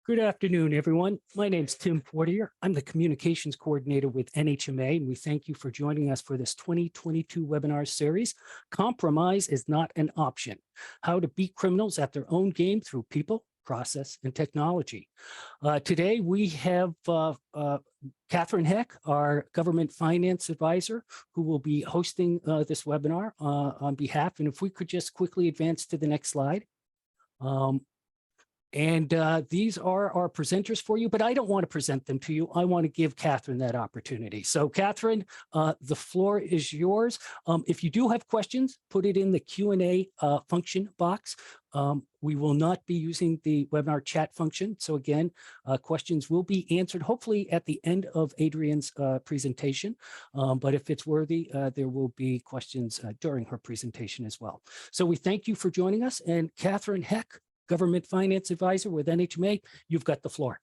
Good afternoon, everyone. My name's Tim Portier. I'm the Communications Coordinator with NHMA, and we thank you for joining us for this 2022 webinar series, Compromise is Not an Option: How to Beat Criminals at Their Own Game Through People, Process, and Technology. Today, we have Katherine Heck, our Government Finance Advisor, who will be hosting this webinar on behalf. And if we could just quickly advance to the next slide. These are our presenters for you, but I don't want to present them to you. I want to give Katherine that opportunity. So Katherine, the floor is yours. If you do have questions, put it in the Q&A function box. We will not be using the webinar chat function. So again, questions will be answered hopefully at the end of Adrienne's presentation. But if it's worthy, there will be questions during her presentation as well. So we thank you for joining us. And Katherine Heck, Government Finance Advisor with NHMA, you've got the floor.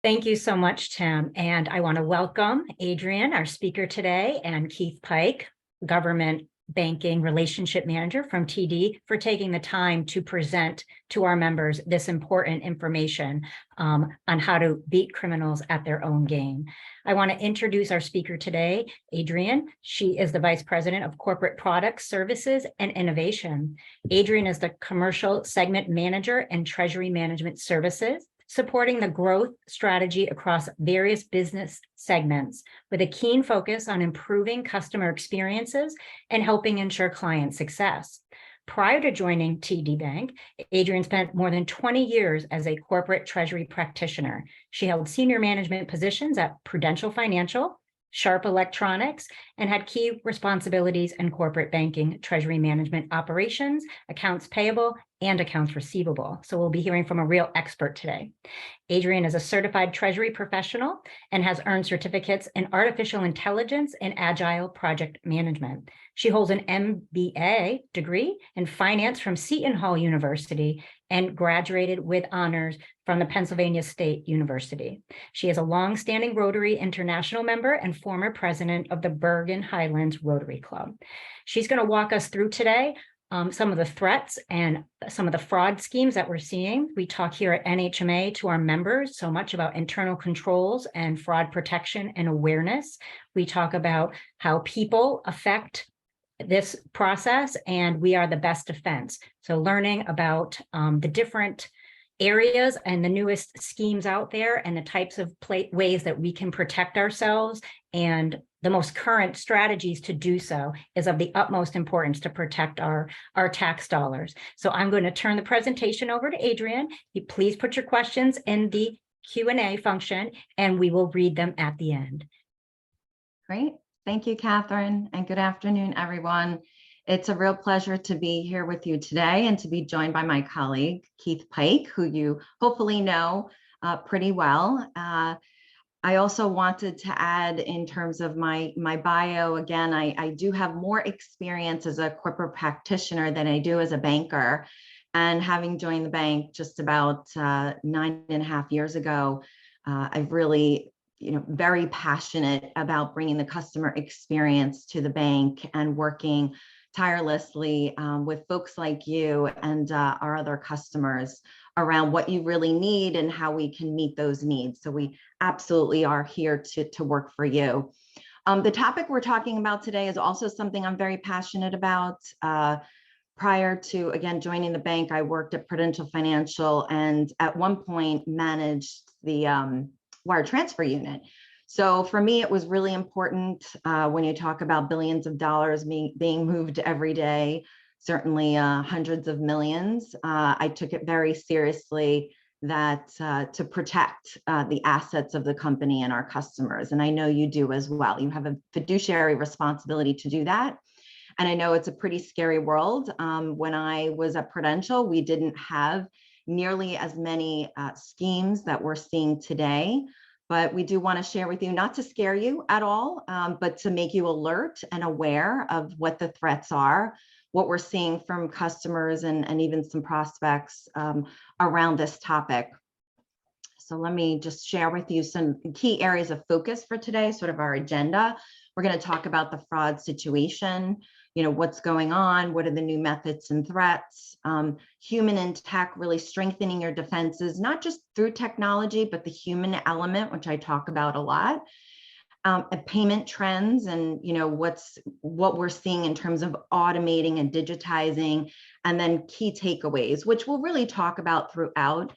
Thank you so much, Tim. And I want to welcome Adrienne, our speaker today, and Keith Pike, Government Banking Relationship Manager from TD, for taking the time to present to our members this important information on how to beat criminals at their own game. I want to introduce our speaker today, Adrienne. She is the Vice President of Corporate Products, Services, and Innovation. Adrienne is the Commercial Segment Manager and Treasury Management Services, supporting the growth strategy across various business segments with a keen focus on improving customer experiences and helping ensure client success. Prior to joining TD Bank, Adrienne spent more than 20 years as a corporate treasury practitioner. She held senior management positions at Prudential Financial, Sharp Electronics, and had key responsibilities in corporate banking, treasury management operations, accounts payable, and accounts receivable. So we'll be hearing from a real expert today. Adrienne is a certified treasury professional and has earned certificates in artificial intelligence and agile project management. She holds an MBA degree in finance from Seton Hall University and graduated with honors from the Pennsylvania State University. She is a longstanding Rotary International member and former president of the Bergen Highlands Rotary Club. She's going to walk us through today some of the threats and some of the fraud schemes that we're seeing. We talk here at NHMA to our members so much about internal controls and fraud protection and awareness. We talk about how people affect this process, and we are the best defense. So learning about the different areas and the newest schemes out there and the types of ways that we can protect ourselves, and the most current strategies to do so is of the utmost importance to protect our tax dollars. So I'm going to turn the presentation over to Adrienne. Please put your questions in the Q&A function and we will read them at the end. Great. Thank you, Katherine, and good afternoon, everyone. It's a real pleasure to be here with you today and to be joined by my colleague, Keith Pike, who you hopefully know pretty well. I also wanted to add, in terms of my bio, again, I do have more experience as a corporate practitioner than I do as a banker. And having joined the bank just about 9.5 years ago, I've really, very passionate about bringing the customer experience to the bank and working tirelessly with folks like you and our other customers around what you really need and how we can meet those needs. So we absolutely are here to work for you. The topic we're talking about today is also something I'm very passionate about. Prior to, again, joining the bank, I worked at Prudential Financial and at one point managed the wire transfer unit. So for me, it was really important when you talk about billions of dollars being moved every day, certainly hundreds of millions. I took it very seriously that to protect the assets of the company and our customers. And I know you do as well. You have a fiduciary responsibility to do that. And I know it's a pretty scary world. When I was at Prudential, we didn't have nearly as many schemes that we're seeing today. But we do want to share with you, not to scare you at all, but to make you alert and aware of what the threats are, what we're seeing from customers and even some prospects around this topic. So let me just share with you some key areas of focus for today, sort of our agenda. We're going to talk about the fraud situation, what's going on, what are the new methods and threats, human and tech, really strengthening your defenses, not just through technology, but the human element, which I talk about a lot. Payment trends and what we're seeing in terms of automating and digitizing, and then key takeaways, which we'll really talk about throughout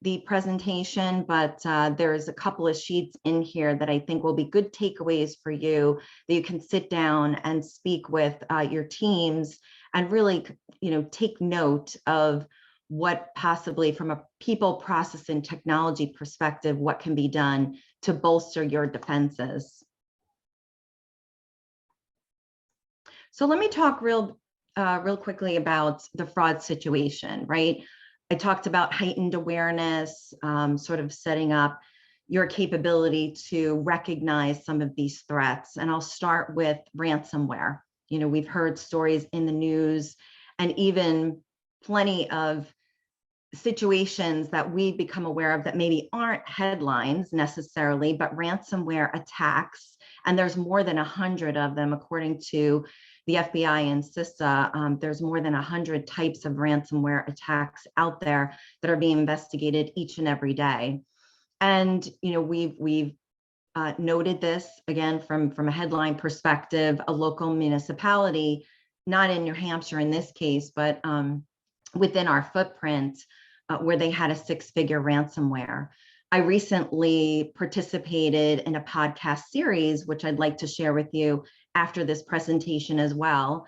the presentation, but there's a couple of sheets in here that I think will be good takeaways for you that you can sit down and speak with your teams and really take note of what possibly from a people, process, and technology perspective, what can be done to bolster your defenses. So let me talk real quickly about the fraud situation, right? I talked about heightened awareness, sort of setting up your capability to recognize some of these threats. And I'll start with ransomware. We've heard stories in the news and even plenty of situations that we've become aware of that maybe aren't headlines necessarily, but ransomware attacks. And there's more than 100 of them, according to the FBI and CISA. There's more than 100 types of ransomware attacks out there that are being investigated each and every day. And we've noted this again from a headline perspective, a local municipality, not in New Hampshire in this case, but within our footprint, where they had a 6-figure ransomware. I recently participated in a podcast series, which I'd like to share with you after this presentation as well,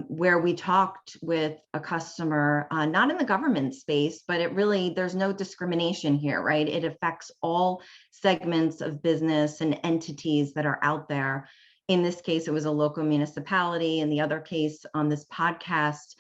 where we talked with a customer, not in the government space, but there's no discrimination here, right? It affects all segments of business and entities that are out there. In this case, it was a local municipality. In the other case on this podcast,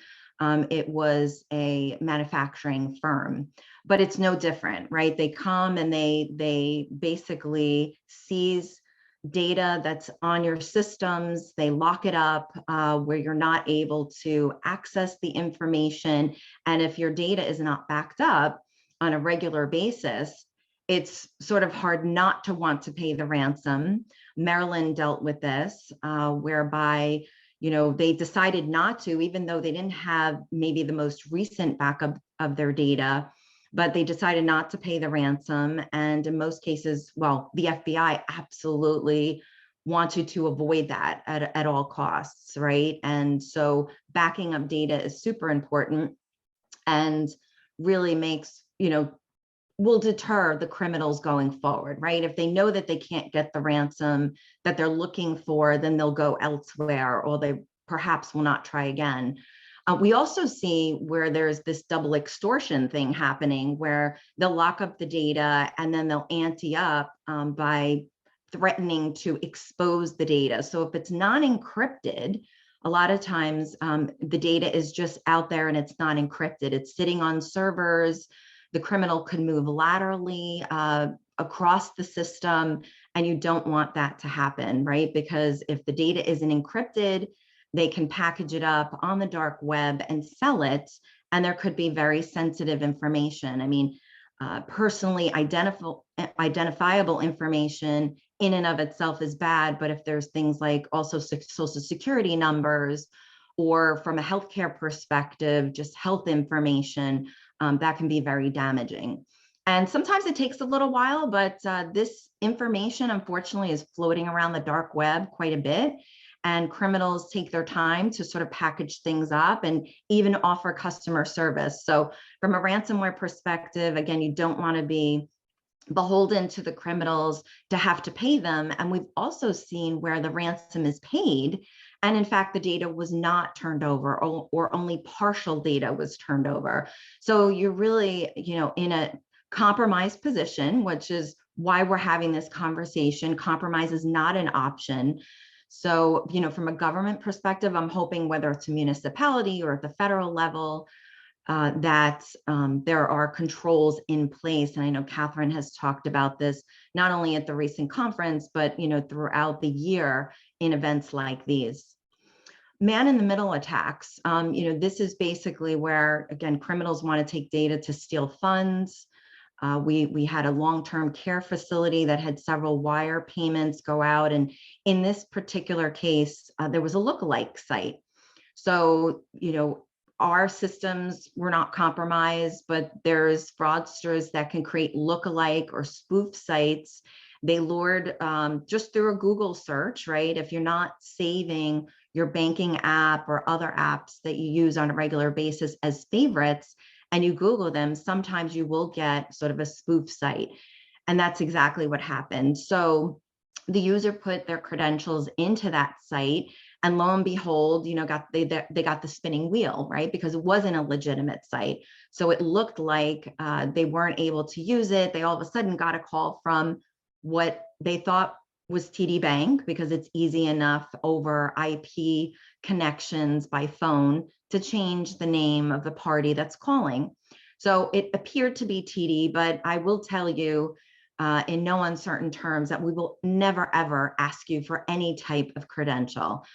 it was a manufacturing firm, but it's no different, right? They come and they basically seize data that's on your systems. They lock it up where you're not able to access the information. And if your data is not backed up on a regular basis, it's sort of hard not to want to pay the ransom. Maryland dealt with this, whereby they decided not to, even though they didn't have maybe the most recent backup of their data, but they decided not to pay the ransom. And in most cases, well, the FBI absolutely wanted to avoid that at all costs, right? And so backing up data is super important and really will deter the criminals going forward, right? If they know that they can't get the ransom that they're looking for, then they'll go elsewhere, or they perhaps will not try again. We also see where there's this double extortion thing happening, where they'll lock up the data and then they'll ante up by threatening to expose the data. So if it's non-encrypted, a lot of times the data is just out there and it's not encrypted. It's sitting on servers. The criminal could move laterally across the system, and you don't want that to happen, right? Because if the data isn't encrypted, they can package it up on the dark web and sell it, and there could be very sensitive information. I mean, personally identifiable information in and of itself is bad, but if there's things like also social security numbers, or from a healthcare perspective, just health information, that can be very damaging. And sometimes it takes a little while, but this information, unfortunately, is floating around the dark web quite a bit. And criminals take their time to sort of package things up and even offer customer service. So from a ransomware perspective, again, you don't want to be beholden to the criminals to have to pay them. And we've also seen where the ransom is paid, and in fact, the data was not turned over, or only partial data was turned over. So you're really, in a compromised position, which is why we're having this conversation. Compromise is not an option. So, from a government perspective, I'm hoping whether it's a municipality or at the federal level, that there are controls in place. And I know Katherine has talked about this, not only at the recent conference, but throughout the year in events like these. Man-in-the-middle attacks. This is basically where, again, criminals want to take data to steal funds. We had a long-term care facility that had several wire payments go out. And in this particular case, there was a lookalike site. So, our systems were not compromised, but there's fraudsters that can create lookalike or spoof sites. They lured just through a Google search, right? If you're not saving your banking app or other apps that you use on a regular basis as favorites, and you Google them, sometimes you will get sort of a spoof site. And that's exactly what happened. So the user put their credentials into that site, and lo and behold, they got the spinning wheel, right? Because it wasn't a legitimate site. So it looked like they weren't able to use it. They all of a sudden got a call from what they thought was TD Bank, because it's easy enough over IP connections by phone to change the name of the party that's calling. So it appeared to be TD, but I will tell you in no uncertain terms that we will never, ever ask you for any type of credential,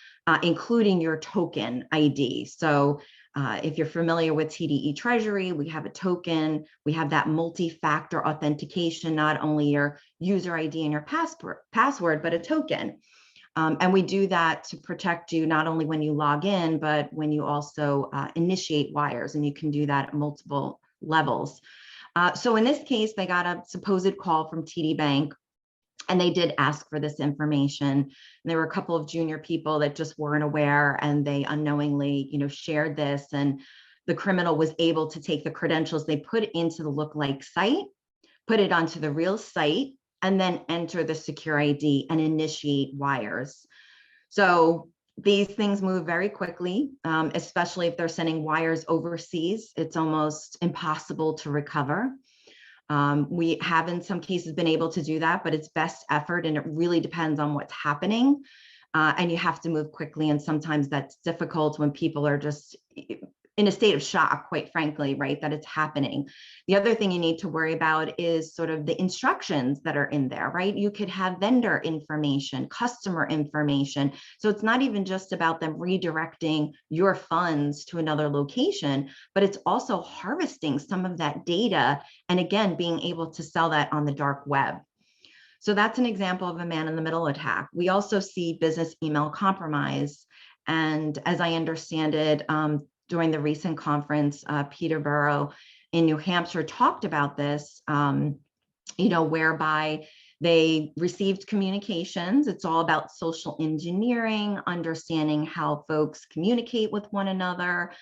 including your token ID. So if you're familiar with TD Treasury, we have a token. We have that multi-factor authentication, not only your user ID and your password, but a token. And we do that to protect you not only when you log in, but when you also initiate wires, and you can do that at multiple levels. So in this case, they got a supposed call from TD Bank, and they did ask for this information. And there were a couple of junior people that just weren't aware, and they unknowingly, shared this. And the criminal was able to take the credentials they put into the lookalike site, put it onto the real site, and then enter the secure ID and initiate wires. So these things move very quickly, especially if they're sending wires overseas. It's almost impossible to recover. We have in some cases been able to do that, but it's best effort, and it really depends on what's happening. And you have to move quickly. And sometimes that's difficult when people are just in a state of shock, quite frankly, right, that it's happening. The other thing you need to worry about is sort of the instructions that are in there, right? You could have vendor information, customer information. So it's not even just about them redirecting your funds to another location, but it's also harvesting some of that data, and again, being able to sell that on the dark web. So that's an example of a man-in-the-middle attack. We also see business email compromise. And as I understand it, during the recent conference, Peterborough in New Hampshire talked about this, whereby they received communications. It's all about social engineering, understanding how folks communicate with one another,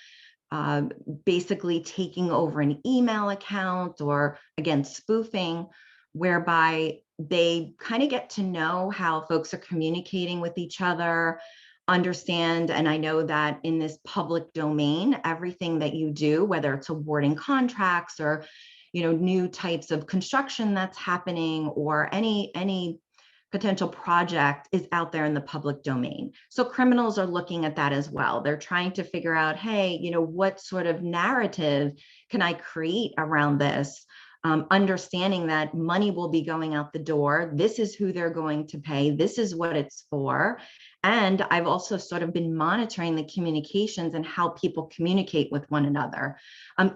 basically taking over an email account, or again, spoofing, whereby they kind of get to know how folks are communicating with each other, understand. And I know that in this public domain, everything that you do, whether it's awarding contracts or, new types of construction that's happening, or any potential project, is out there in the public domain. So criminals are looking at that as well. They're trying to figure out, hey, what sort of narrative can I create around this? Understanding that money will be going out the door. This is who they're going to pay. This is what it's for. And I've also sort of been monitoring the communications and how people communicate with one another.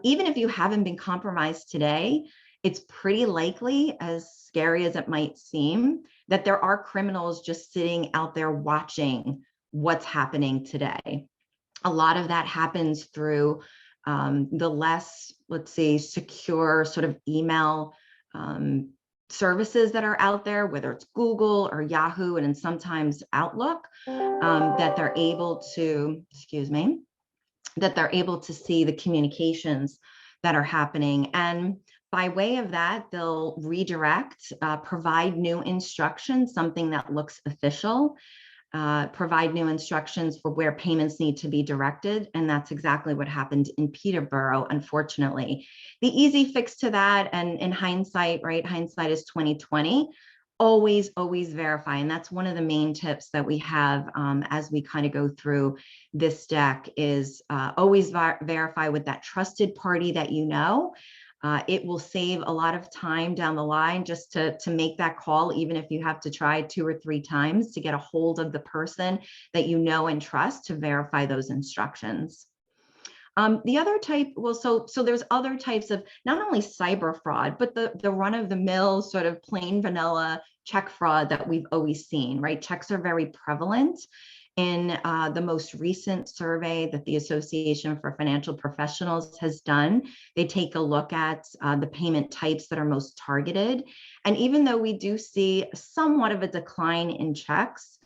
Even if you haven't been compromised today, it's pretty likely, as scary as it might seem, that there are criminals just sitting out there watching what's happening today. A lot of that happens through the less, let's say, secure sort of email services that are out there, whether it's Google or Yahoo, and then sometimes Outlook, that they're able to, that they're able to see the communications that are happening. And by way of that, they'll redirect, provide new instructions, something that looks official, provide new instructions for where payments need to be directed. And that's exactly what happened in Peterborough, unfortunately. The easy fix to that, and in hindsight, right, hindsight is 2020, always verify. And that's one of the main tips that we have as we kind of go through this deck, is always verify with that trusted party that it will save a lot of time down the line just to make that call, even if you have to try 2 or 3 times to get a hold of the person that you know and trust to verify those instructions. The other type, so there's other types of not only cyber fraud, but the run-of-the-mill sort of plain vanilla check fraud that we've always seen, right? Checks are very prevalent In the most recent survey that the Association for Financial Professionals has done, they take a look at the payment types that are most targeted. And even though we do see somewhat of a decline in checks,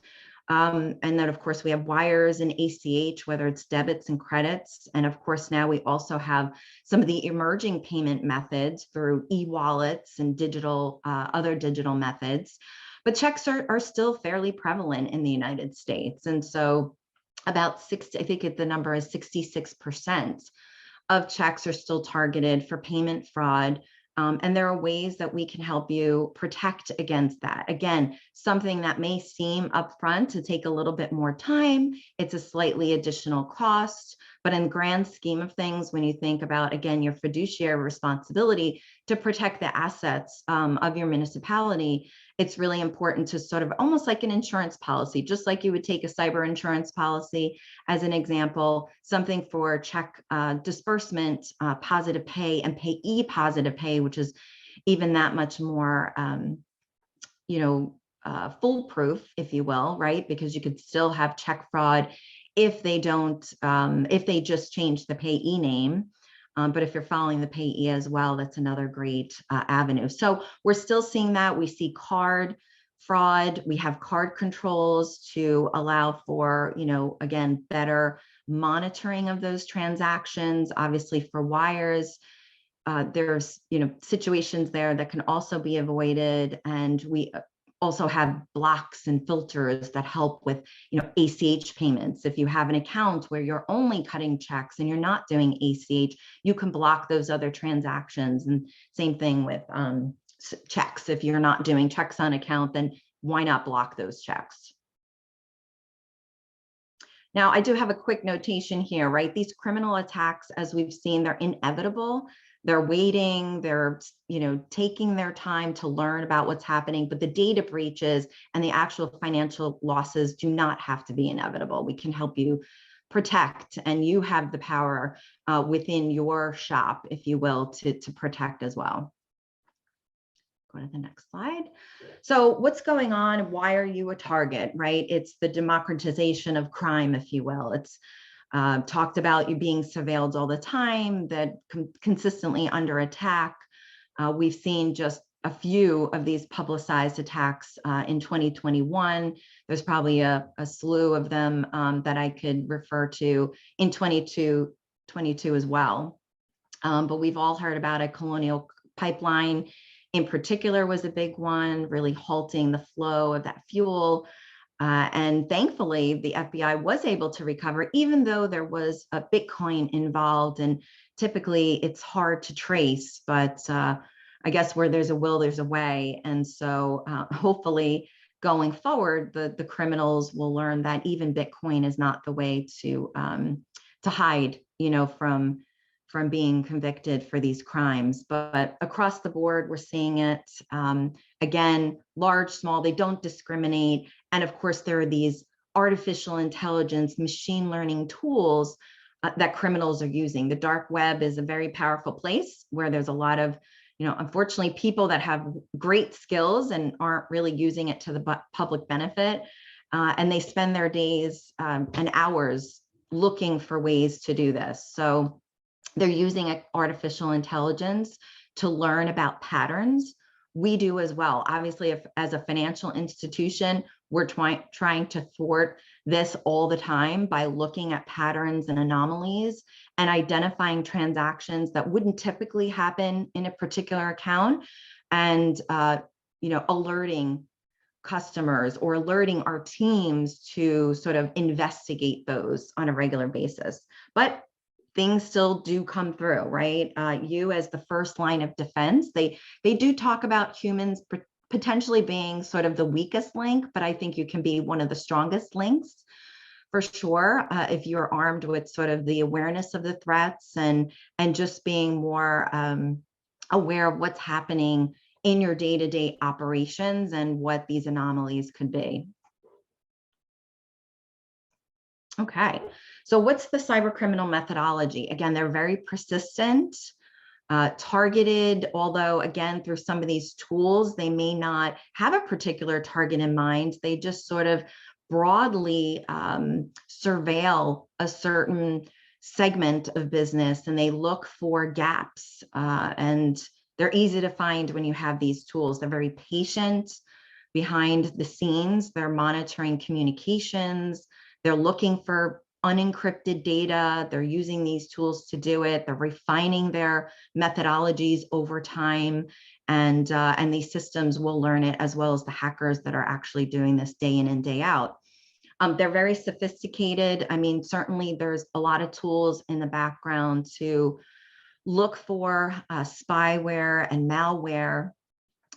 and then of course we have wires and ACH, whether it's debits and credits. And of course, now we also have some of the emerging payment methods through e-wallets and other digital methods. But checks are still fairly prevalent in the United States. And so about 60, I think the number is 66% of checks are still targeted for payment fraud. And there are ways that we can help you protect against that. Again, something that may seem upfront to take a little bit more time. It's a slightly additional cost, but in the grand scheme of things, when you think about, again, your fiduciary responsibility to protect the assets of your municipality, it's really important to sort of almost like an insurance policy, just like you would take a cyber insurance policy as an example, something for check disbursement, positive pay, and payee positive pay, which is even that much more, foolproof, if you will, right? Because you could still have check fraud if they don't, if they just change the payee name. But if you're following the payee as well, that's another great avenue. So we're still seeing that. We see card fraud. We have card controls to allow for, again, better monitoring of those transactions. Obviously for wires, there's, situations there that can also be avoided. And we also have blocks and filters that help with, ACH payments. If you have an account where you're only cutting checks and you're not doing ACH, you can block those other transactions. And same thing with checks. If you're not doing checks on account, then why not block those checks? Now, I do have a quick notation here, right? These criminal attacks, as we've seen, they're inevitable. They're waiting, they're, taking their time to learn about what's happening, but the data breaches and the actual financial losses do not have to be inevitable. We can help you protect, and you have the power within your shop, if you will, to protect as well. Go to the next slide. So what's going on? Why are you a target, right? It's the democratization of crime, if you will. It's talked about you being surveilled all the time, that consistently under attack. We've seen just a few of these publicized attacks in 2021. There's probably a slew of them that I could refer to in 22 as well. But we've all heard about a Colonial Pipeline in particular was a big one, really halting the flow of that fuel. And thankfully, the FBI was able to recover, even though there was a Bitcoin involved. And typically it's hard to trace, but I guess where there's a will, there's a way. And so hopefully going forward, the criminals will learn that even Bitcoin is not the way to hide, from being convicted for these crimes. But across the board, we're seeing it. Again, large, small, they don't discriminate. And of course, there are these artificial intelligence, machine learning tools that criminals are using. The dark web is a very powerful place where there's a lot of, unfortunately, people that have great skills and aren't really using it to the public benefit. And they spend their days and hours looking for ways to do this. So they're using artificial intelligence to learn about patterns. We do as well. Obviously, if as a financial institution, we're trying to thwart this all the time by looking at patterns and anomalies and identifying transactions that wouldn't typically happen in a particular account, and alerting customers or alerting our teams to sort of investigate those on a regular basis. But things still do come through, right? You as the first line of defense, they do talk about humans potentially being sort of the weakest link, but I think you can be one of the strongest links for sure, if you're armed with sort of the awareness of the threats and just being more aware of what's happening in your day-to-day operations and what these anomalies could be. Okay, so what's the cyber criminal methodology? Again, they're very persistent, targeted, although again, through some of these tools, they may not have a particular target in mind. They just sort of broadly surveil a certain segment of business, and they look for gaps, and they're easy to find when you have these tools. They're very patient behind the scenes. They're monitoring communications. They're looking for unencrypted data. They're using these tools to do it. They're refining their methodologies over time. And these systems will learn it, as well as the hackers that are actually doing this day in and day out. They're very sophisticated. I mean, certainly there's a lot of tools in the background to look for spyware and malware.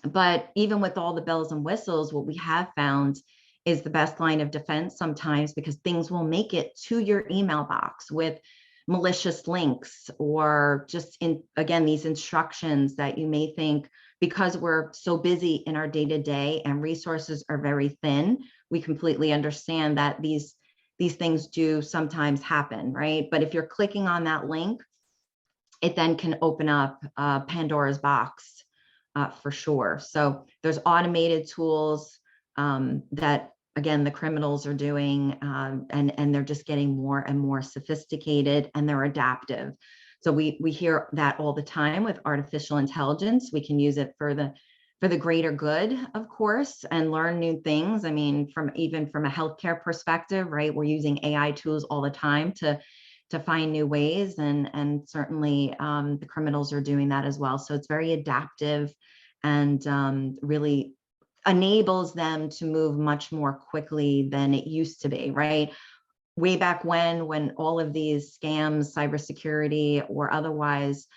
But even with all the bells and whistles, what we have found is the best line of defense sometimes, because things will make it to your email box with malicious links, or just again, these instructions that you may think, because we're so busy in our day-to-day and resources are very thin, we completely understand that these things do sometimes happen, right? But if you're clicking on that link, it then can open up Pandora's box for sure. So there's automated tools that, again, the criminals are doing, and they're just getting more and more sophisticated, and they're adaptive. So we hear that all the time with artificial intelligence. We can use it for the greater good, of course, and learn new things. I mean, even from a healthcare perspective, right? We're using AI tools all the time to find new ways, and certainly the criminals are doing that as well. So it's very adaptive, and really enables them to move much more quickly than it used to be, right? Way back when all of these scams, cybersecurity or otherwise,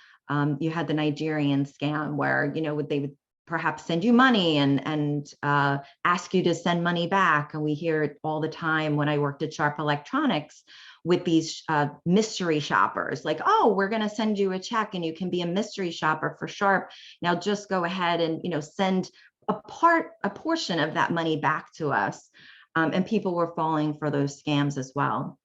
you had the Nigerian scam where, they would perhaps send you money and ask you to send money back. And we hear it all the time when I worked at Sharp Electronics with these mystery shoppers, like, oh, we're going to send you a check and you can be a mystery shopper for Sharp. Now just go ahead and, send a portion of that money back to us. And people were falling for those scams as well.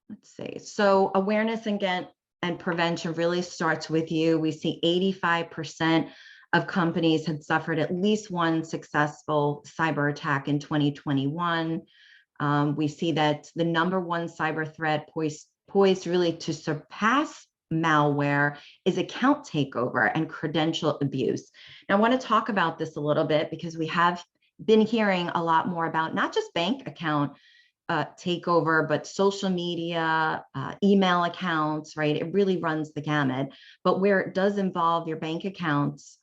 Let's see. So awareness and prevention really starts with you. We see 85% of companies had suffered at least one successful cyber attack in 2021. We see that the #1 cyber threat poised really to surpass malware is account takeover and credential abuse. Now, I want to talk about this a little bit, because we have been hearing a lot more about not just bank account takeover, but social media, email accounts, right? It really runs the gamut. But where it does involve your bank accounts,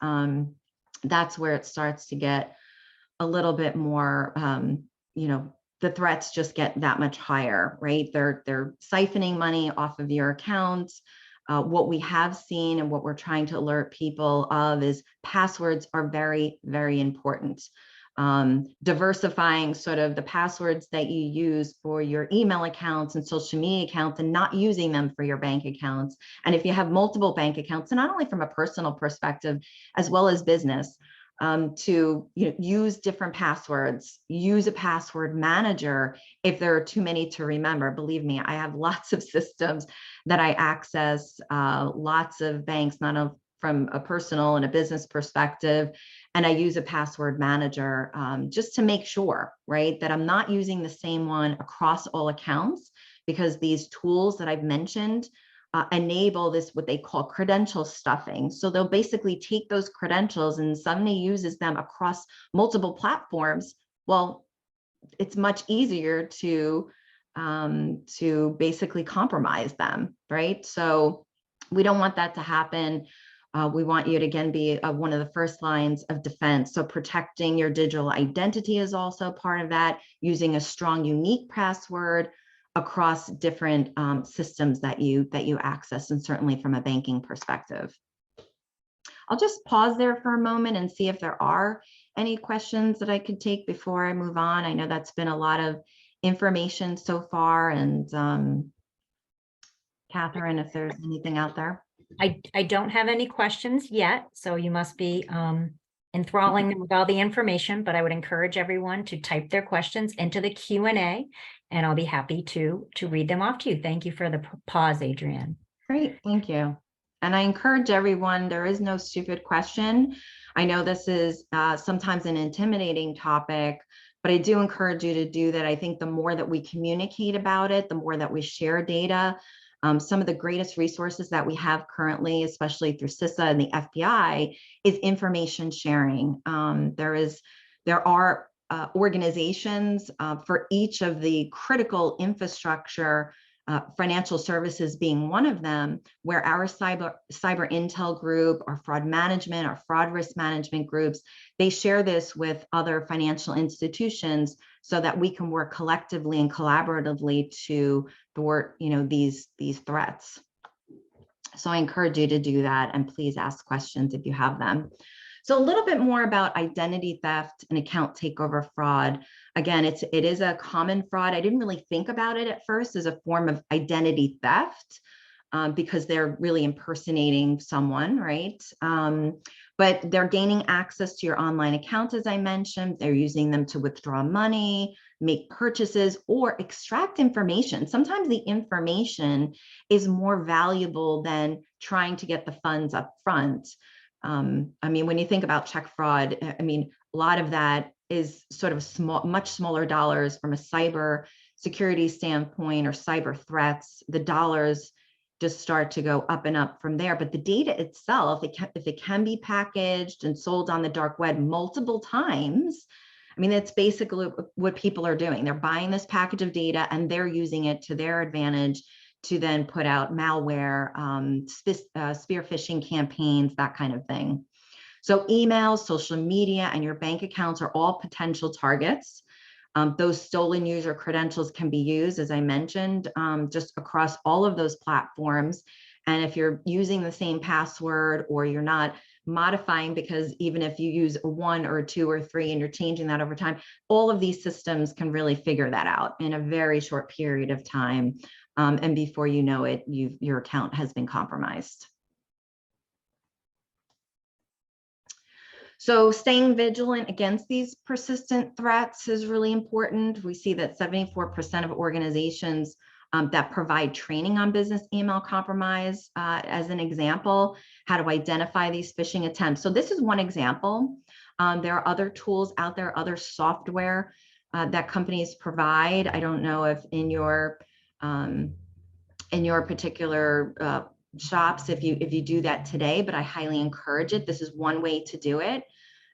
that's where it starts to get a little bit more, the threats just get that much higher, right? They're siphoning money off of your accounts. What we have seen and what we're trying to alert people of is passwords are very, very important. Diversifying sort of the passwords that you use for your email accounts and social media accounts, and not using them for your bank accounts. And if you have multiple bank accounts, and not only from a personal perspective, as well as business, to use different passwords, use a password manager if there are too many to remember. Believe me, I have lots of systems that I access, lots of banks, not only from a personal and a business perspective, and I use a password manager just to make sure, right, that I'm not using the same one across all accounts, because these tools that I've mentioned enable this, what they call credential stuffing. So they'll basically take those credentials, and somebody uses them across multiple platforms. Well, it's much easier to basically compromise them, right? So we don't want that to happen. We want you to, again, be one of the first lines of defense. So protecting your digital identity is also part of that, using a strong, unique password across different systems that you access, and certainly from a banking perspective. I'll just pause there for a moment and see if there are any questions that I could take before I move on. I know that's been a lot of information so far, and Katherine, if there's anything out there. I don't have any questions yet, so you must be enthralling them with all the information, but I would encourage everyone to type their questions into the Q&A, and I'll be happy to read them off to you. Thank you for the pause, Adrienne. Great, thank you. And I encourage everyone, there is no stupid question. I know this is sometimes an intimidating topic But I do encourage you to do that. I think the more that we communicate about it, the more that we share data. Some of the greatest resources that we have currently, especially through CISA and the FBI, is information sharing. There are organizations for each of the critical infrastructure, financial services being one of them, where our cyber intel group, our fraud management, our fraud risk management groups, they share this with other financial institutions so that we can work collectively and collaboratively to thwart, these threats. So I encourage you to do that, and please ask questions if you have them. So a little bit more about identity theft and account takeover fraud. Again, it is a common fraud. I didn't really think about it at first as a form of identity theft because they're really impersonating someone, right? But they're gaining access to your online account, as I mentioned. They're using them to withdraw money, make purchases, or extract information. Sometimes the information is more valuable than trying to get the funds up front. When you think about check fraud, a lot of that is sort of much smaller dollars from a cyber security standpoint or cyber threats. The dollars just start to go up and up from there. But the data itself, if it can be packaged and sold on the dark web multiple times, that's basically what people are doing. They're buying this package of data and they're using it to their advantage to then put out malware, spear phishing campaigns, that kind of thing. So emails, social media, and your bank accounts are all potential targets. Those stolen user credentials can be used, as I mentioned, just across all of those platforms. And if you're using the same password or you're not modifying, because even if you use 1 or 2 or 3 and you're changing that over time, all of these systems can really figure that out in a very short period of time. And before you know it, your account has been compromised. So staying vigilant against these persistent threats is really important. We see that 74% of organizations that provide training on business email compromise, as an example, how to identify these phishing attempts. So this is one example. There are other tools out there, other software that companies provide. I don't know if in your particular shops, if you do that today, but I highly encourage it. This is one way to do it.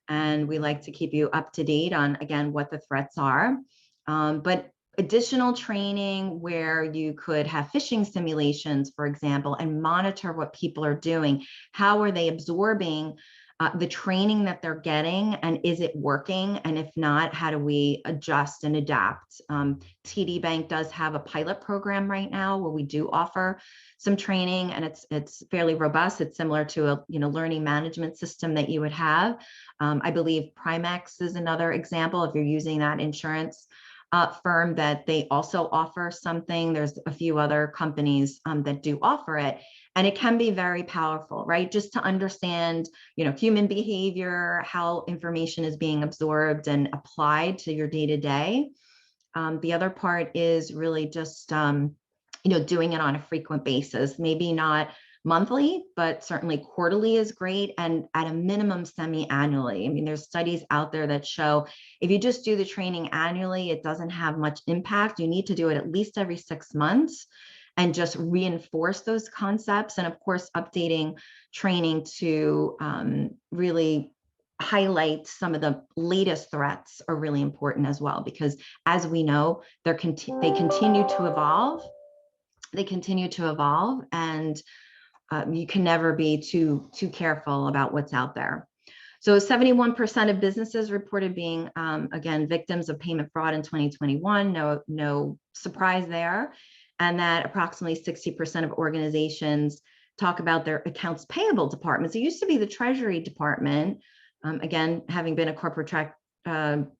And we like to keep you up to date on, again, what the threats are. But additional training where you could have phishing simulations, for example, and monitor what people are doing. How are they absorbing the training that they're getting, and is it working? And if not, how do we adjust and adapt? TD Bank does have a pilot program right now where we do offer some training, and it's fairly robust. It's similar to a learning management system that you would have. I believe Primex is another example. If you're using that insurance firm, that they also offer something. There's a few other companies that do offer it, and it can be very powerful, right? Just to understand, human behavior, how information is being absorbed and applied to your day-to-day. The other part is really just, doing it on a frequent basis, maybe not monthly, but certainly quarterly is great, and at a minimum semi-annually. There's studies out there that show if you just do the training annually, it doesn't have much impact. You need to do it at least every 6 months and just reinforce those concepts. And of course, updating training to really highlight some of the latest threats are really important as well, because as we know, they continue to evolve. They continue to evolve, and you can never be too careful about what's out there. So 71% of businesses reported being, again, victims of payment fraud in 2021. No surprise there. And that approximately 60% of organizations talk about their accounts payable departments. It used to be the Treasury Department. Again, having been a corporate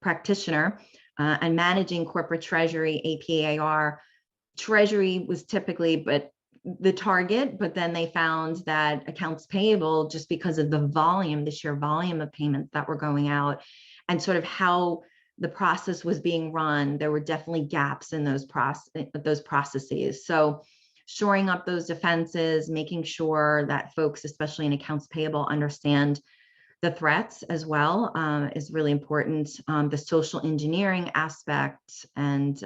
practitioner and managing corporate treasury, AP/AR, Treasury was typically the target, but then they found that accounts payable, just because of the sheer volume of payments that were going out and sort of how the process was being run, there were definitely gaps in those processes. So shoring up those defenses, making sure that folks, especially in accounts payable, understand The threats as well is really important. The social engineering aspect, and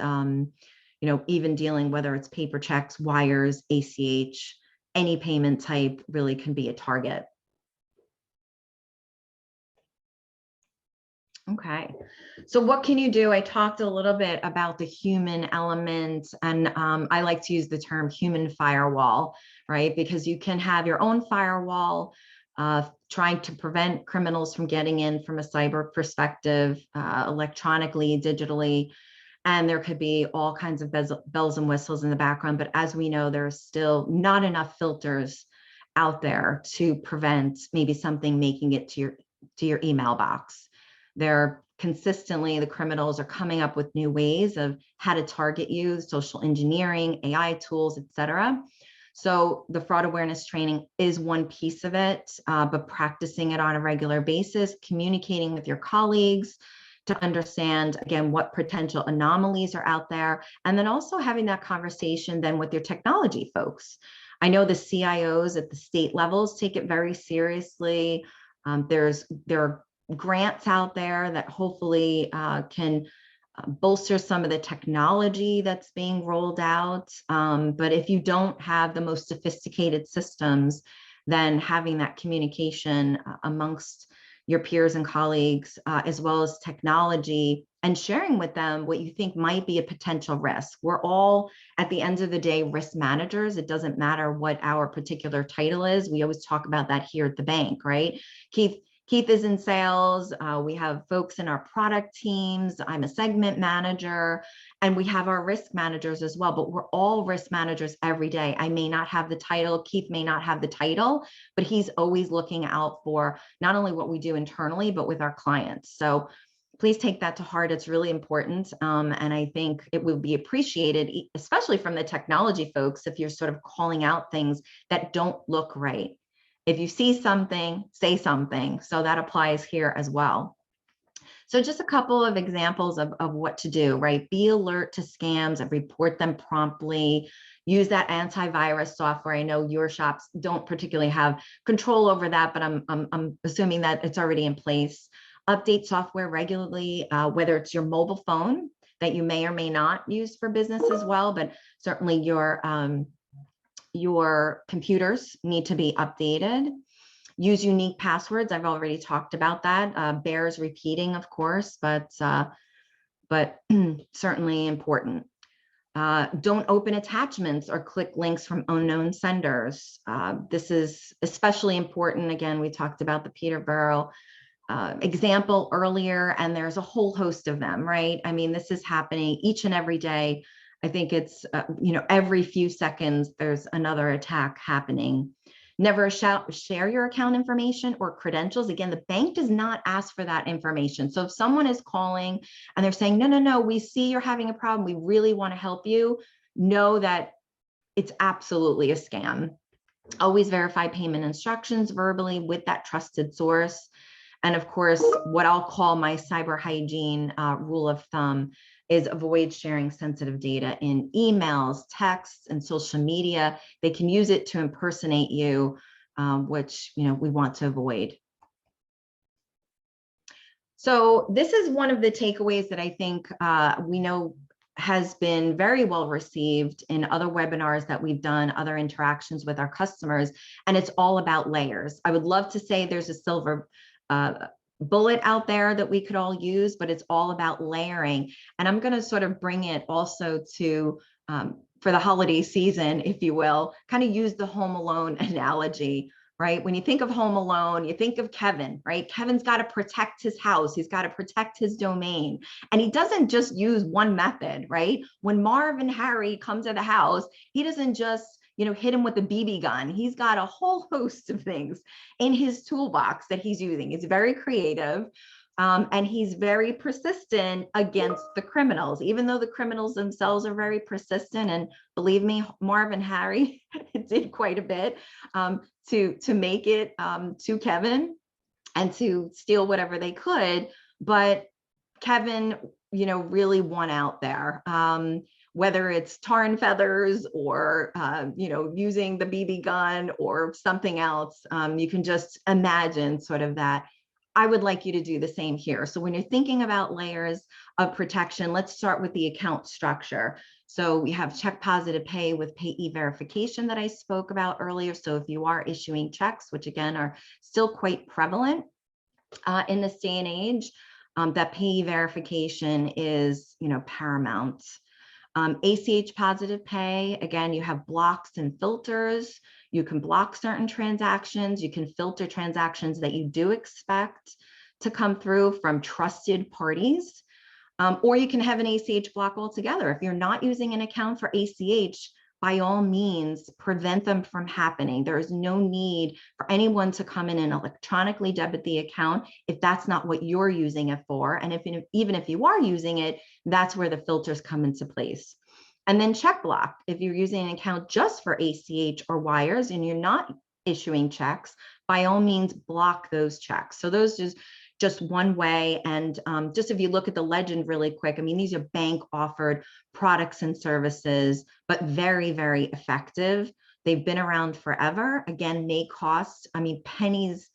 even dealing whether it's paper checks, wires, ACH, any payment type really can be a target. Okay, so what can you do? I talked a little bit about the human element, and I like to use the term human firewall, right? Because you can have your own firewall trying to prevent criminals from getting in from a cyber perspective, electronically, digitally, and there could be all kinds of bells and whistles in the background. But as we know, there's still not enough filters out there to prevent maybe something making it to your email box. They're consistently, the criminals are coming up with new ways of how to target you, social engineering, AI tools, etc. So the fraud awareness training is one piece of it, but practicing it on a regular basis, communicating with your colleagues to understand, again, what potential anomalies are out there, and then also having that conversation then with your technology folks. I know the CIOs at the state levels take it very seriously. There are grants out there that hopefully can bolster some of the technology that's being rolled out. But if you don't have the most sophisticated systems, then having that communication amongst your peers and colleagues, as well as technology, and sharing with them what you think might be a potential risk. We're all, at the end of the day, risk managers. It doesn't matter what our particular title is. We always talk about that here at the bank, right? Keith is in sales. We have folks in our product teams. I'm a segment manager, and we have our risk managers as well, but we're all risk managers every day. I may not have the title, Keith may not have the title, but he's always looking out for not only what we do internally, but with our clients. So please take that to heart. It's really important. And I think it will be appreciated, especially from the technology folks, if you're sort of calling out things that don't look right. If you see something, say something. So that applies here as well. So just a couple of examples of what to do, right? Be alert to scams and report them promptly. Use that antivirus software. I know your shops don't particularly have control over that, but I'm assuming that it's already in place. Update software regularly, whether it's your mobile phone that you may or may not use for business as well, but certainly your computers need to be updated. Use unique passwords. I've already talked about that. Bears repeating, of course, but certainly important. Don't open attachments or click links from unknown senders. This is especially important. Again, we talked about the Peterborough example earlier, and there's a whole host of them, right? I mean, this is happening each and every day. I think it's, every few seconds, there's another attack happening. Never share your account information or credentials. Again, the bank does not ask for that information. So if someone is calling and they're saying, no, we see you're having a problem, we really want to help you, know that it's absolutely a scam. Always verify payment instructions verbally with that trusted source. And of course, what I'll call my cyber hygiene rule of thumb is avoid sharing sensitive data in emails, texts, and social media. They can use it to impersonate you, which we want to avoid. So this is one of the takeaways that I think we know has been very well received in other webinars that we've done, other interactions with our customers, and it's all about layers. I would love to say there's a silver bullet out there that we could all use, but it's all about layering. And I'm going to sort of bring it also to, for the holiday season, if you will, kind of use the Home Alone analogy, right? When you think of Home Alone, you think of Kevin, right? Kevin's got to protect his house. He's got to protect his domain. And he doesn't just use one method, right? When Marv and Harry come to the house, he doesn't just hit him with a BB gun. He's got a whole host of things in his toolbox that he's using. He's very creative, and he's very persistent against the criminals, even though the criminals themselves are very persistent. And believe me, Marv and Harry did quite a bit to make it to Kevin and to steal whatever they could. But Kevin, really won out there. Whether it's tar and feathers or, using the BB gun or something else, you can just imagine sort of that I would like you to do the same here. So when you're thinking about layers of protection, let's start with the account structure. So we have check positive pay with payee verification that I spoke about earlier. So if you are issuing checks, which again are still quite prevalent in this day and age, that payee verification is, paramount. ACH positive pay, again, you have blocks and filters. You can block certain transactions. You can filter transactions that you do expect to come through from trusted parties. Or you can have an ACH block altogether. If you're not using an account for ACH, by all means, prevent them from happening. There is no need for anyone to come in and electronically debit the account if that's not what you're using it for. And even if you are using it, that's where the filters come into place. And then check block. If you're using an account just for ACH or wires and you're not issuing checks, by all means, block those checks. So those just one way. And just if you look at the legend really quick, I mean, these are bank offered products and services, but very, very effective. They've been around forever. Again, may cost, pennies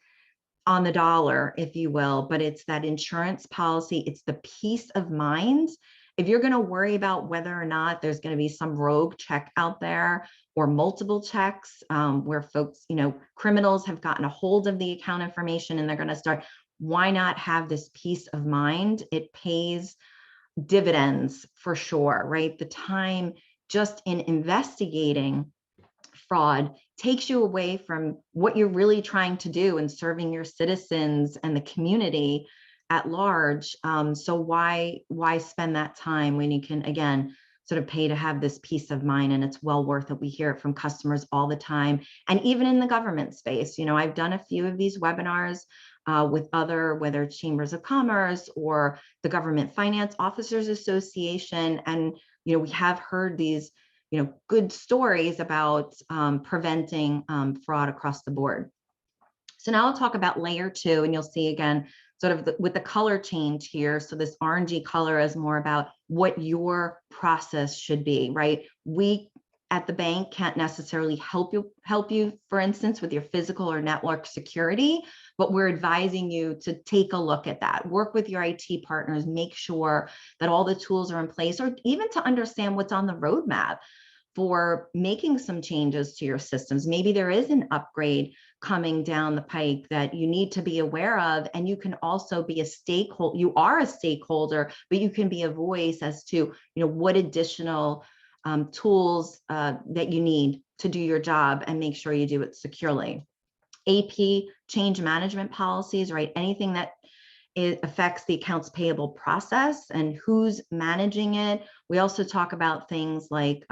on the dollar, if you will, but it's that insurance policy. It's the peace of mind. If you're going to worry about whether or not there's going to be some rogue check out there or multiple checks where folks, criminals have gotten a hold of the account information and they're going to start, why not have this peace of mind? It pays dividends for sure, right? The time just in investigating fraud takes you away from what you're really trying to do and serving your citizens and the community at large. So why spend that time when you can, again, sort of pay to have this peace of mind, and it's well worth it. We hear it from customers all the time. And even in the government space, I've done a few of these webinars with other, whether it's chambers of commerce or the Government Finance Officers Association. And, we have heard these, good stories about preventing fraud across the board. So now I'll talk about layer 2, and you'll see again, sort of with the color change here. So this orangey color is more about what your process should be, right? We at the bank can't necessarily help you, for instance, with your physical or network security, but we're advising you to take a look at that. Work with your IT partners, make sure that all the tools are in place, or even to understand what's on the roadmap for making some changes to your systems. Maybe there is an upgrade coming down the pike that you need to be aware of, and you can also be a stakeholder. You are a stakeholder, but you can be a voice as to what additional tools that you need to do your job and make sure you do it securely. AP change management policies, right? Anything that it affects the accounts payable process and who's managing it. We also talk about things like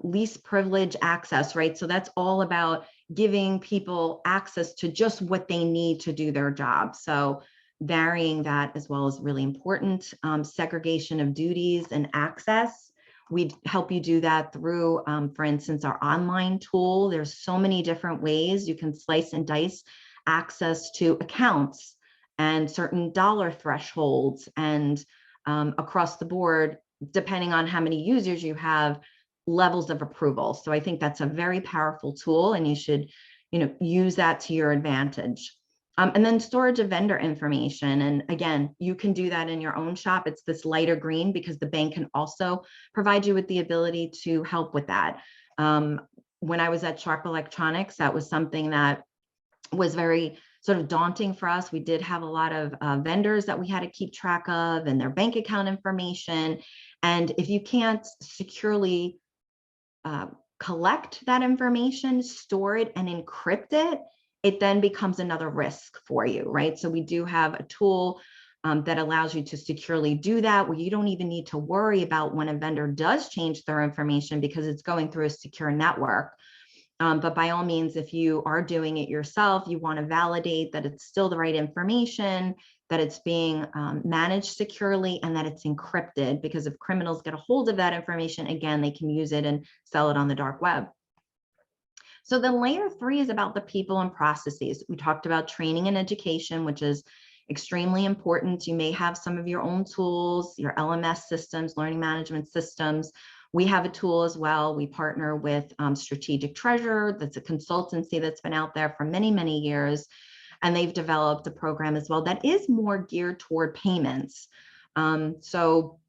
least privilege access, right? So that's all about giving people access to just what they need to do their job. So varying that as well is really important. Segregation of duties and access. We help you do that through, for instance, our online tool. There's so many different ways you can slice and dice access to accounts and certain dollar thresholds, and across the board, depending on how many users you have, levels of approval. So I think that's a very powerful tool, and you should, use that to your advantage. And then storage of vendor information. And again, you can do that in your own shop. It's this lighter green because the bank can also provide you with the ability to help with that. When I was at Sharp Electronics, that was something that was very sort of daunting for us. We did have a lot of vendors that we had to keep track of and their bank account information. And if you can't securely collect that information, store it, and encrypt it, it then becomes another risk for you, right? So we do have a tool that allows you to securely do that, where you don't even need to worry about when a vendor does change their information because it's going through a secure network. But by all means, if you are doing it yourself, you want to validate that it's still the right information, that it's being managed securely, and that it's encrypted, because if criminals get a hold of that information, again, they can use it and sell it on the dark web. So the layer 3 is about the people and processes. We talked about training and education, which is extremely important. You may have some of your own tools, your LMS systems, learning management systems. We have a tool as well. We partner with Strategic Treasure. That's a consultancy that's been out there for many, many years. and they've developed a program as well that is more geared toward payments. So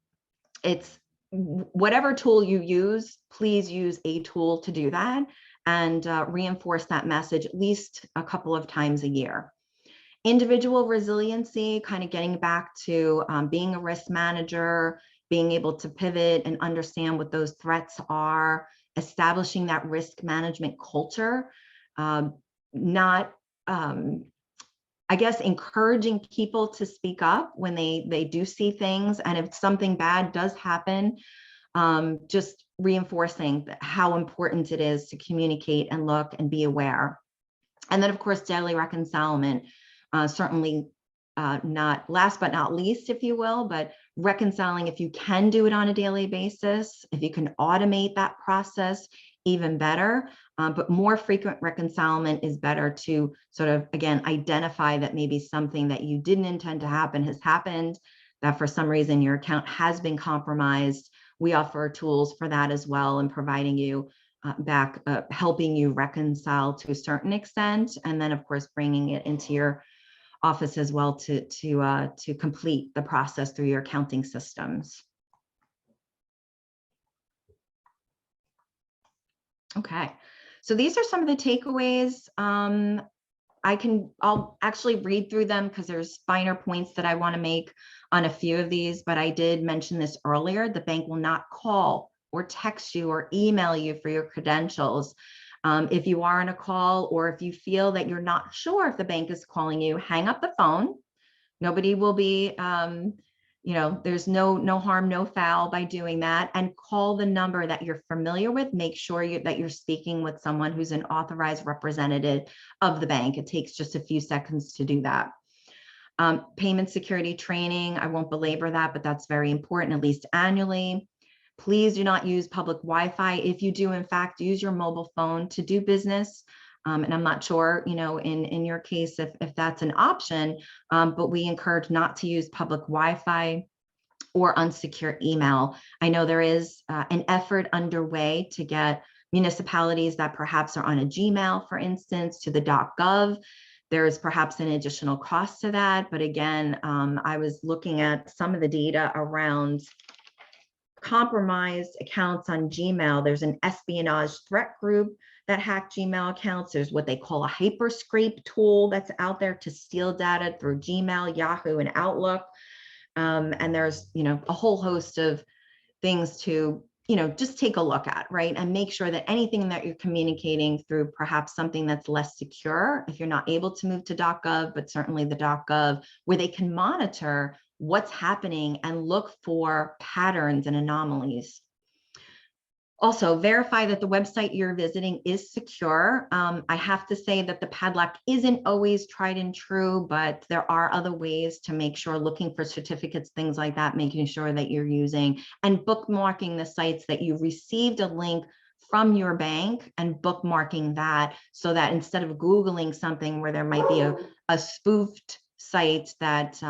it's whatever tool you use, please use a tool to do that, and reinforce that message at least a couple of times a year. Individual resiliency, kind of getting back to being a risk manager, being able to pivot and understand what those threats are, establishing that risk management culture, not, I guess, encouraging people to speak up when they do see things. And if something bad does happen, just reinforcing how important it is to communicate and look and be aware. And then, of course, daily reconcilement, certainly not last but not least, if you will, but reconciling, if you can do it on a daily basis, if you can automate that process, even better. But more frequent reconcilement is better to sort of, again, identify that maybe something that you didn't intend to happen has happened, that for some reason your account has been compromised. We offer tools for that as well, and providing you back, helping you reconcile to a certain extent, and then of course bringing it into your office as well to complete the process through your accounting systems. Okay, so these are some of the takeaways. I'll actually read through them because there's finer points that I want to make on a few of these, but I did mention this earlier. The bank will not call or text you or email you for your credentials. If you are on a call, or if you feel that you're not sure if the bank is calling you, hang up the phone. Nobody will be, there's no harm, no foul by doing that, and call the number that you're familiar with. Make sure that you're speaking with someone who's an authorized representative of the bank. It takes just a few seconds to do that. Payment security training, I won't belabor that, but that's very important, at least annually. Please do not use public Wi-Fi. If you do, in fact, use your mobile phone to do business. And I'm not sure, in your case, if that's an option, but we encourage not to use public Wi-Fi or unsecure email. I know there is an effort underway to get municipalities that perhaps are on a Gmail, for instance, to the .gov. There is perhaps an additional cost to that. But again, I was looking at some of the data around compromised accounts on Gmail. There's an espionage threat group that hack Gmail accounts. There's what they call a hyperscrape tool that's out there to steal data through Gmail, Yahoo, and Outlook. And there's, a whole host of things to, just take a look at, right? And make sure that anything that you're communicating through perhaps something that's less secure, if you're not able to move to .gov, but certainly the .gov, where they can monitor what's happening and look for patterns and anomalies. Also, verify that the website you're visiting is secure. I have to say that the padlock isn't always tried and true, but there are other ways to make sure, looking for certificates, things like that, making sure that you're using, and bookmarking the sites that you received a link from your bank, and bookmarking that, so that instead of Googling something where there might be a spoofed site, that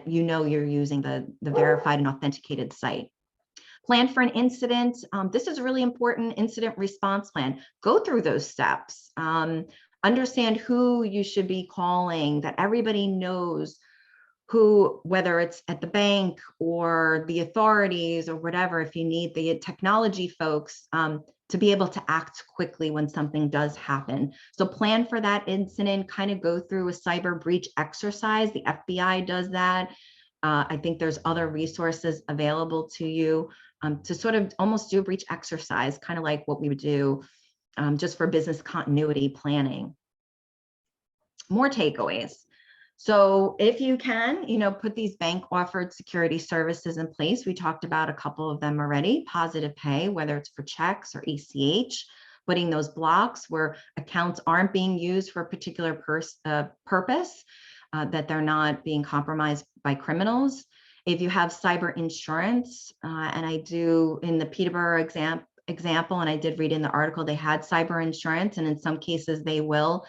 you're using the verified and authenticated site. Plan for an incident. This is a really important incident response plan. Go through those steps. Understand who you should be calling, that everybody knows who, whether it's at the bank or the authorities or whatever, if you need the technology folks to be able to act quickly when something does happen. So plan for that incident, kind of go through a cyber breach exercise. The FBI does that. I think there's other resources available to you to sort of almost do a breach exercise, kind of like what we would do just for business continuity planning. More takeaways. So if you can, put these bank offered security services in place. We talked about a couple of them already. Positive pay, whether it's for checks or ACH, putting those blocks where accounts aren't being used for a particular purpose, that they're not being compromised by criminals. If you have cyber insurance, and I do in the Peterborough example, and I did read in the article, they had cyber insurance, and in some cases they will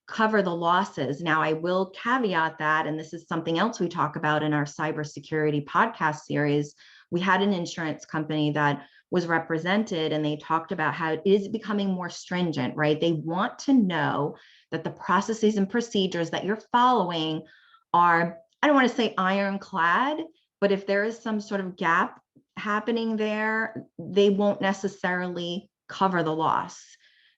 cover the losses. Now, I will caveat that, and this is something else we talk about in our cybersecurity podcast series. We had an insurance company that was represented, and they talked about how it is becoming more stringent, right? They want to know that the processes and procedures that you're following are, I don't want to say ironclad, but if there is some sort of gap happening there, they won't necessarily cover the loss.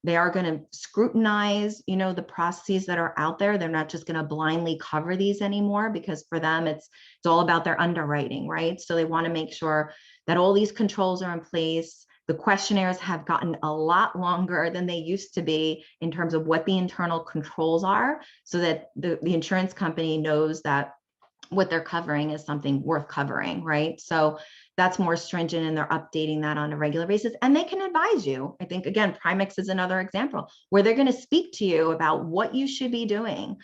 They are going to scrutinize, the processes that are out there. They're not just going to blindly cover these anymore, because for them, it's all about their underwriting, right? So they want to make sure that all these controls are in place. The questionnaires have gotten a lot longer than they used to be in terms of what the internal controls are, so that the insurance company knows that what they're covering is something worth covering, right? So that's more stringent, and they're updating that on a regular basis. And they can advise you. I think, again, Primex is another example where they're going to speak to you about what you should be doing.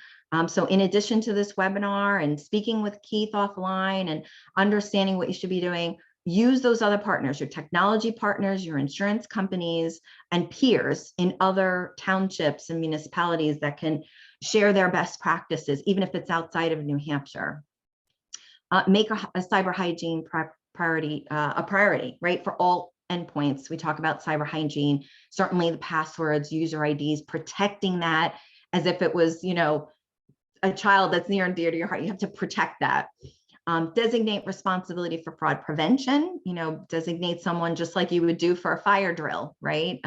So in addition to this webinar and speaking with Keith offline and understanding what you should be doing, use those other partners, your technology partners, your insurance companies, and peers in other townships and municipalities that can share their best practices, even if it's outside of New Hampshire. Make a cyber hygiene priority, right? For all endpoints, we talk about cyber hygiene, certainly the passwords, user IDs, protecting that as if it was, a child that's near and dear to your heart. You have to protect that. Designate responsibility for fraud prevention, designate someone just like you would do for a fire drill, right?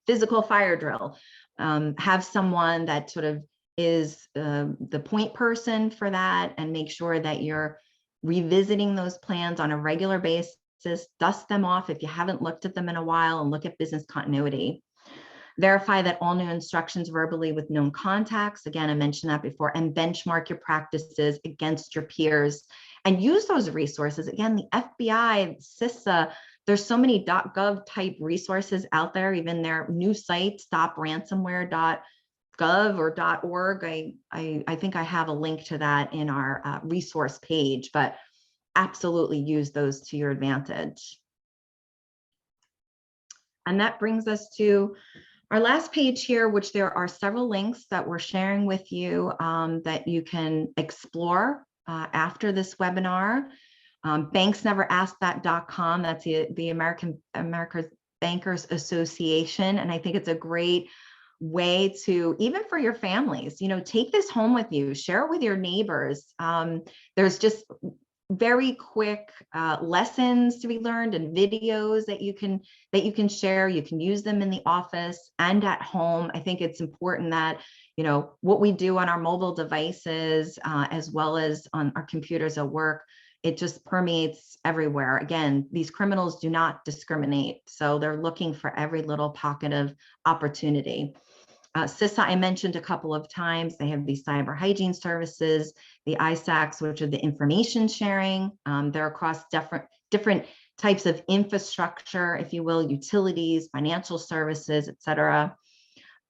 Physical fire drill. Have someone that sort of is the point person for that, and make sure that you're revisiting those plans on a regular basis, dust them off if you haven't looked at them in a while, and look at business continuity. Verify that all new instructions verbally with known contacts. Again, I mentioned that before, and benchmark your practices against your peers and use those resources. Again, the FBI, CISA, there's so many .gov type resources out there, even their new site, stopransomware.gov or .org. I think I have a link to that in our resource page, but absolutely use those to your advantage. And that brings us to our last page here, which there are several links that we're sharing with you that you can explore after this webinar. Banksneverasked.com, that's the America's Bankers Association. And I think it's a great way to, even for your families, take this home with you, share it with your neighbors. There's just very quick lessons to be learned and videos that you can share. You can use them in the office and at home. I think it's important that what we do on our mobile devices as well as on our computers at work, it just permeates everywhere. Again, these criminals do not discriminate, so they're looking for every little pocket of opportunity. CISA, I mentioned a couple of times, they have these cyber hygiene services, the ISACs, which are the information sharing. They're across different types of infrastructure, if you will, utilities, financial services, et cetera.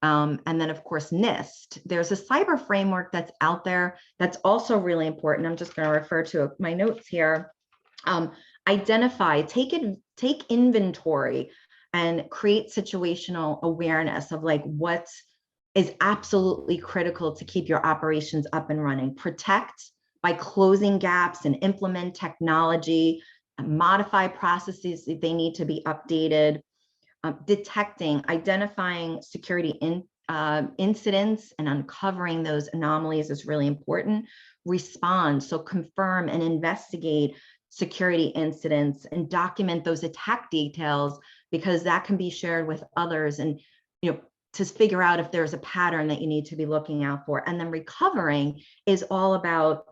And then, of course, NIST. There's a cyber framework that's out there that's also really important. I'm just going to refer to my notes here. Identify, take inventory, and create situational awareness of like what is absolutely critical to keep your operations up and running. Protect by closing gaps and implement technology, modify processes if they need to be updated. Detecting, identifying security incidents and uncovering those anomalies is really important. Respond, so confirm and investigate security incidents and document those attack details, because that can be shared with others and to figure out if there's a pattern that you need to be looking out for. And then recovering is all about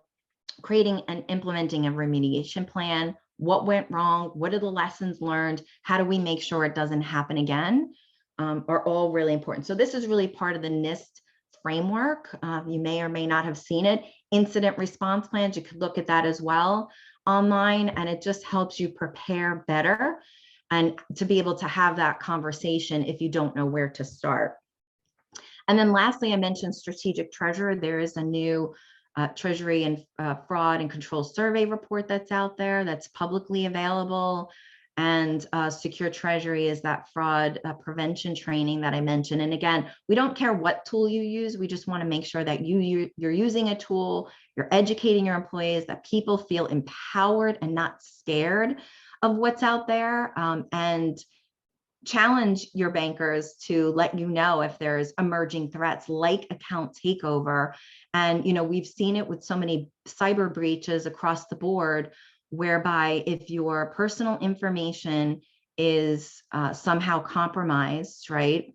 creating and implementing a remediation plan. What went wrong? What are the lessons learned? How do we make sure it doesn't happen again? Are all really important. So this is really part of the NIST framework. You may or may not have seen it. Incident response plans, you could look at that as well online, and it just helps you prepare better and to be able to have that conversation if you don't know where to start. And then lastly, I mentioned strategic treasurer. There is a new Treasury and Fraud and Control Survey report that's out there that's publicly available. And Secure Treasury is that fraud prevention training that I mentioned. And again, we don't care what tool you use. We just want to make sure that you're using a tool, you're educating your employees, that people feel empowered and not scared of what's out there, and challenge your bankers to let you know if there's emerging threats like account takeover. And, we've seen it with so many cyber breaches across the board, whereby if your personal information is somehow compromised, right,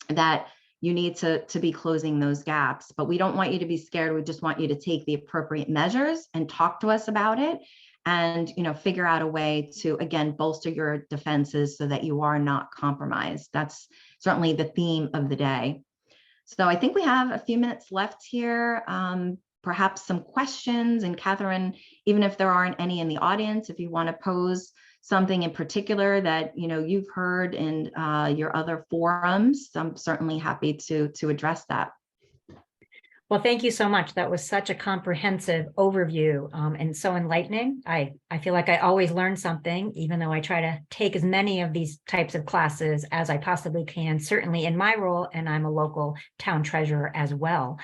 that you need to be closing those gaps. But we don't want you to be scared. We just want you to take the appropriate measures and talk to us about it, and figure out a way to, again, bolster your defenses so that you are not compromised. That's certainly the theme of the day. So I think we have a few minutes left here. Perhaps some questions. And Katherine, even if there aren't any in the audience, if you want to pose something in particular that you've heard in your other forums, I'm certainly happy to address that. Well, thank you so much. That was such a comprehensive overview and so enlightening. I feel like I always learn something, even though I try to take as many of these types of classes as I possibly can, certainly in my role, and I'm a local town treasurer as well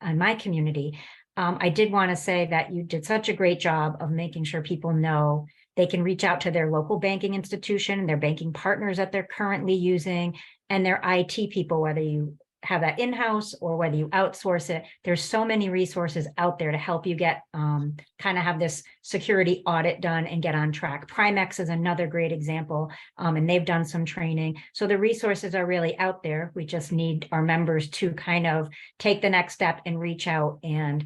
in my community. I did want to say that you did such a great job of making sure people know they can reach out to their local banking institution, their banking partners that they're currently using, and their IT people, whether you have that in-house or whether you outsource it. There's so many resources out there to help you get kind of have this security audit done and get on track. Primex is another great example, and they've done some training. So the resources are really out there. We just need our members to kind of take the next step and reach out and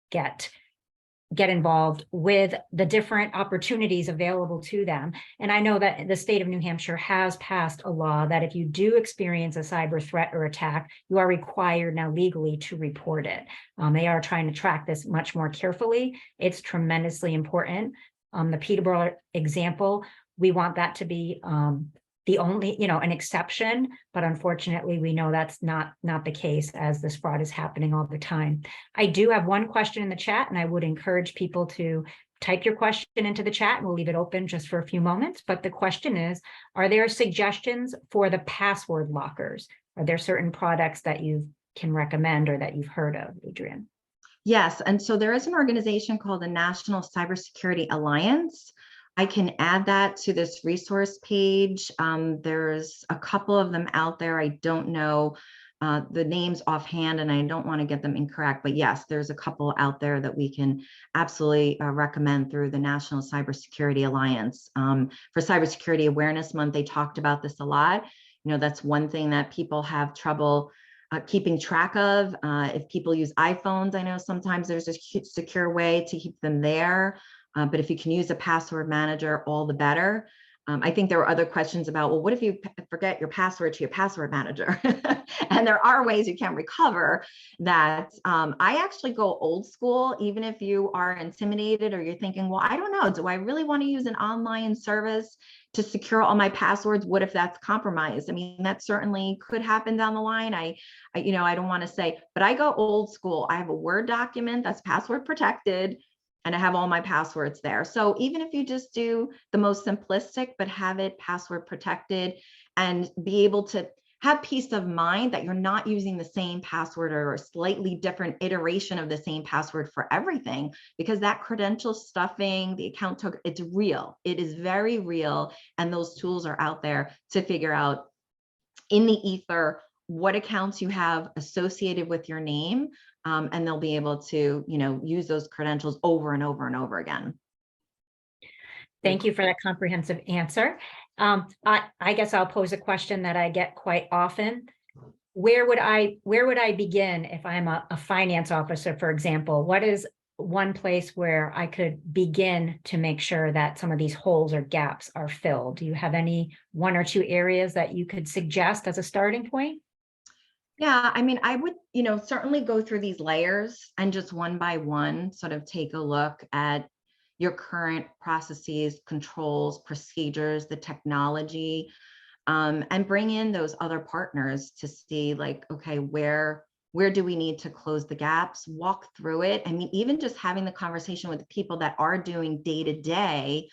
get involved with the different opportunities available to them. And I know that the state of New Hampshire has passed a law that if you do experience a cyber threat or attack, you are required now legally to report it. They are trying to track this much more carefully. It's tremendously important. The Peterborough example, we want that to be the only, an exception, but unfortunately, we know that's not the case, as this fraud is happening all the time. I do have one question in the chat, and I would encourage people to type your question into the chat, and we'll leave it open just for a few moments. But the question is, are there suggestions for the password lockers? Are there certain products that you can recommend or that you've heard of, Adrienne? Yes, and so there is an organization called the National Cybersecurity Alliance. I can add that to this resource page. There's a couple of them out there. I don't know the names offhand, and I don't want to get them incorrect, but yes, there's a couple out there that we can absolutely recommend through the National Cybersecurity Alliance. For Cybersecurity Awareness Month, they talked about this a lot. That's one thing that people have trouble keeping track of. If people use iPhones, I know sometimes there's a secure way to keep them there. But if you can use a password manager, all the better. I think there were other questions about, well, what if you forget your password to your password manager? And there are ways you can recover that. I actually go old school, even if you are intimidated or you're thinking, well, I don't know, do I really want to use an online service to secure all my passwords? What if that's compromised? I mean, that certainly could happen down the line. I don't want to say, but I go old school. I have a Word document that's password protected, and I have all my passwords there. So even if you just do the most simplistic, but have it password protected and be able to have peace of mind that you're not using the same password or a slightly different iteration of the same password for everything, because that credential stuffing, the account token, it's real. It is very real. And those tools are out there to figure out in the ether what accounts you have associated with your name. And they'll be able to, use those credentials over and over and over again. Thank you for that comprehensive answer. I guess I'll pose a question that I get quite often. Where would I begin if I'm a finance officer, for example? What is one place where I could begin to make sure that some of these holes or gaps are filled? Do you have any one or two areas that you could suggest as a starting point? Yeah, I mean, I would, certainly go through these layers and just one by one sort of take a look at your current processes, controls, procedures, the technology, and bring in those other partners to see like, okay, where do we need to close the gaps, walk through it. I mean, even just having the conversation with the people that are doing day to day,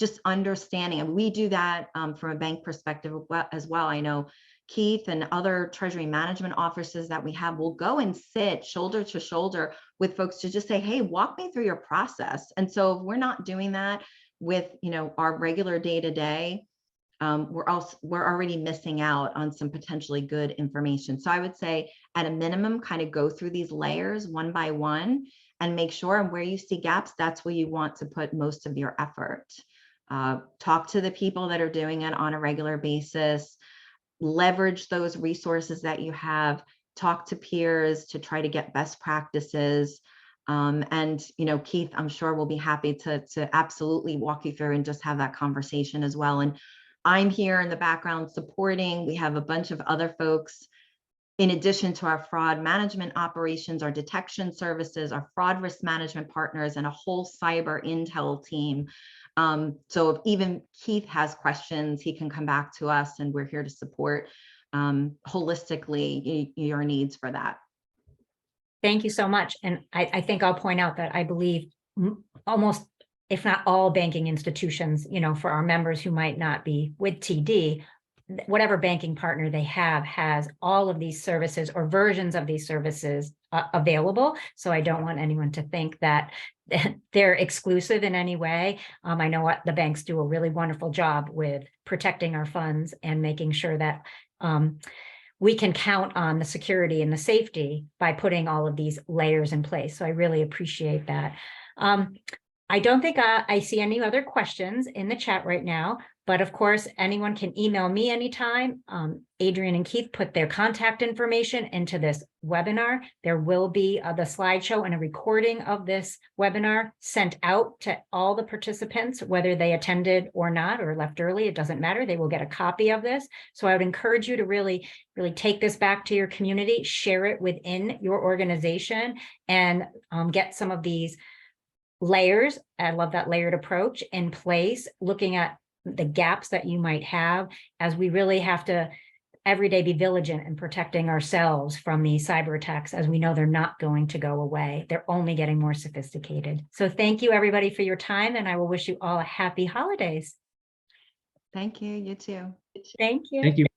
just understanding, and we do that from a bank perspective as well. I know Keith and other treasury management offices that we have will go and sit shoulder to shoulder with folks to just say, hey, walk me through your process. And so if we're not doing that, with, our regular day-to-day, we're already missing out on some potentially good information. So I would say at a minimum, kind of go through these layers one by one and make sure, and where you see gaps, that's where you want to put most of your effort. Talk to the people that are doing it on a regular basis, leverage those resources that you have, talk to peers to try to get best practices. And, Keith, I'm sure will be happy to absolutely walk you through and just have that conversation as well. And I'm here in the background supporting. We have a bunch of other folks in addition to our fraud management operations, our detection services, our fraud risk management partners, and a whole cyber intel team. So if even Keith has questions, he can come back to us, and we're here to support holistically your needs for that. Thank you so much. And I think I'll point out that I believe almost, if not all banking institutions, for our members who might not be with TD, whatever banking partner they have has all of these services or versions of these services available. So I don't want anyone to think that they're exclusive in any way. I know what the banks do a really wonderful job with protecting our funds and making sure that we can count on the security and the safety by putting all of these layers in place. So I really appreciate that. I don't think I see any other questions in the chat right now, but of course, anyone can email me anytime. Adrienne and Keith put their contact information into this webinar. There will be the slideshow and a recording of this webinar sent out to all the participants, whether they attended or not, or left early, it doesn't matter. They will get a copy of this. So I would encourage you to really take this back to your community, share it within your organization, and get some of these layers. I love that layered approach in place, looking at the gaps that you might have, as we really have to every day be vigilant in protecting ourselves from these cyber attacks, as we know they're not going to go away. They're only getting more sophisticated. So thank you everybody for your time, and I will wish you all a happy holidays. Thank you. You too. Thank you. Thank you.